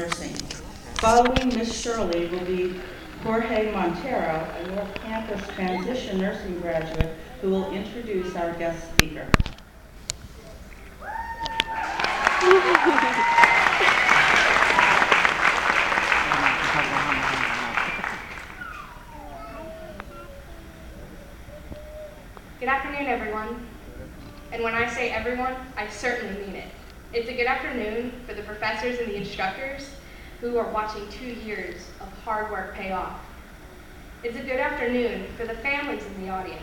Nursing. Following Ms. Shirley will be Jorge Montero, a North Campus transition nursing graduate who will introduce our guest speaker. Good afternoon, everyone. And when I say everyone, I certainly mean it. It's a good afternoon for the professors and the instructors who are watching 2 years of hard work pay off. It's a good afternoon for the families in the audience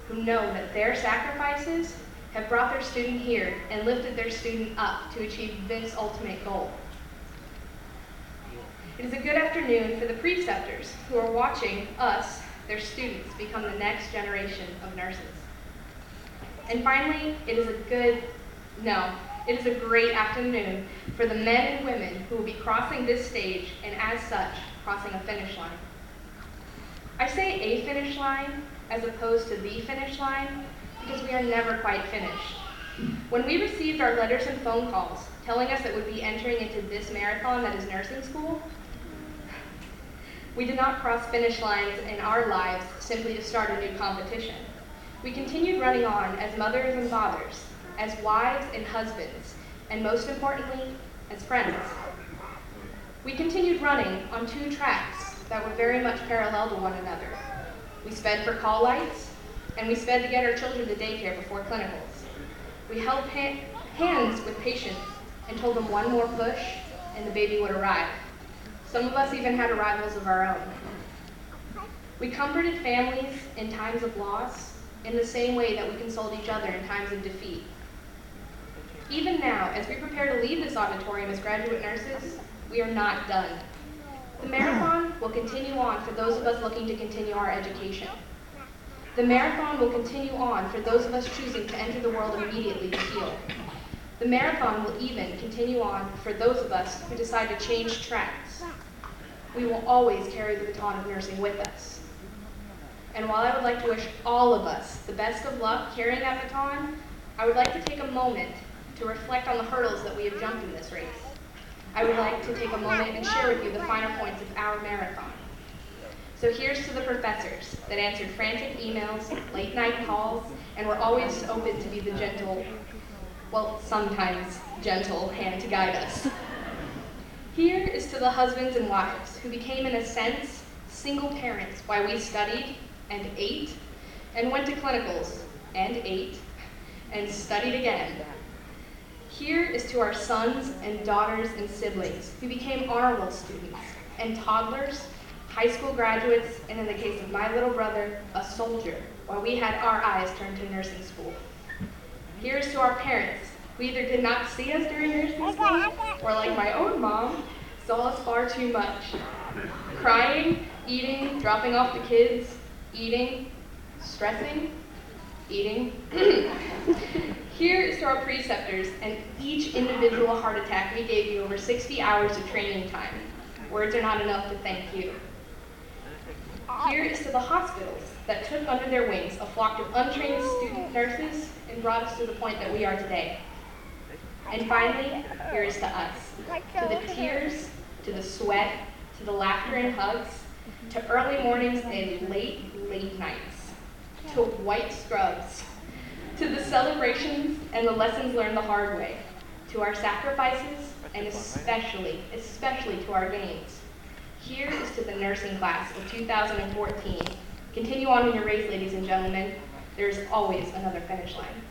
who know that their sacrifices have brought their student here and lifted their student up to achieve this ultimate goal. It is a good afternoon for the preceptors who are watching us, their students, become the next generation of nurses. And finally, it is a great afternoon for the men and women who will be crossing this stage and as such, crossing a finish line. I say a finish line as opposed to the finish line because we are never quite finished. When we received our letters and phone calls telling us that we'd be entering into this marathon that is nursing school, we did not cross finish lines in our lives simply to start a new competition. We continued running on as mothers and fathers, as wives and husbands, and most importantly, as friends. We continued running on 2 tracks that were very much parallel to one another. We sped for call lights, and we sped to get our children to daycare before clinicals. We held hands with patients and told them one more push, and the baby would arrive. Some of us even had arrivals of our own. We comforted families in times of loss in the same way that we consoled each other in times of defeat. Even now, as we prepare to leave this auditorium as graduate nurses, we are not done. The marathon will continue on for those of us looking to continue our education. The marathon will continue on for those of us choosing to enter the world immediately to heal. The marathon will even continue on for those of us who decide to change tracks. We will always carry the baton of nursing with us. And while I would like to wish all of us the best of luck carrying that baton, I would like to take a moment to reflect on the hurdles that we have jumped in this race. I would like to take a moment and share with you the finer points of our marathon. So here's to the professors that answered frantic emails, late night calls, and were always open to be the gentle, well, sometimes gentle hand to guide us. Here is to the husbands and wives who became, in a sense, single parents while we studied and ate and went to clinicals and ate and studied again. Here is to our sons and daughters and siblings who became honor roll students and toddlers, high school graduates, and in the case of my little brother, a soldier, while we had our eyes turned to nursing school. Here is to our parents who either did not see us during nursing school or, like my own mom, saw us far too much. Crying, eating, dropping off the kids, eating, stressing, eating. Here is to our preceptors and each individual heart attack we gave you over 60 hours of training time. Words are not enough to thank you. Here is to the hospitals that took under their wings a flock of untrained student nurses and brought us to the point that we are today. And finally, here is to us, to the tears, to the sweat, to the laughter and hugs, to early mornings and late nights, to white scrubs, to the celebrations and the lessons learned the hard way, to our sacrifices, and especially to our gains. Here is to the nursing class of 2014. Continue on in your race, ladies and gentlemen. There is always another finish line.